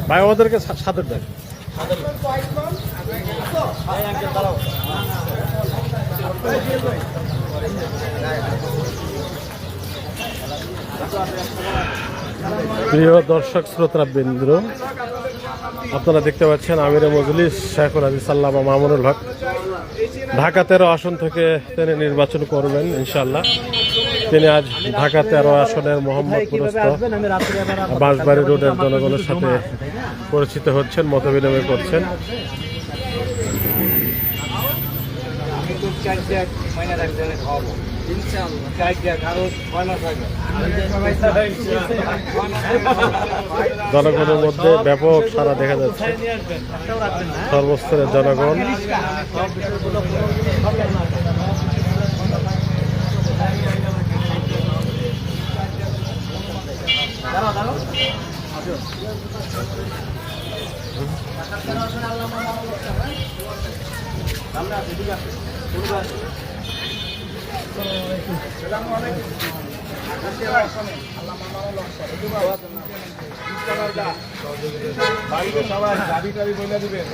ভাই আমাদেরকে সাদের দেন। প্রিয় দর্শক শ্রোতা বৃন্দ, আপনারা দেখতে পাচ্ছেন আমিরে মজলিস শেখুল হাদিস আল্লামা মামুনুল হক ঢাকা 13 আসন থেকে তিনি নির্বাচন করবেন ইনশাআল্লাহ। তিনি আজ ঢাকা 13 আসনের মোহাম্মদপুরস্থ বাঁশবাড়ি রোডের জনগণের সাথে পরিচিত হচ্ছেন, মত বিনিময় করছেন। জনগণের মধ্যে ব্যাপক সাড়া দেখা যাচ্ছে, সর্বস্তরের জনগণ। সবাই গাড়ি টাড়ি বলে দিবেন।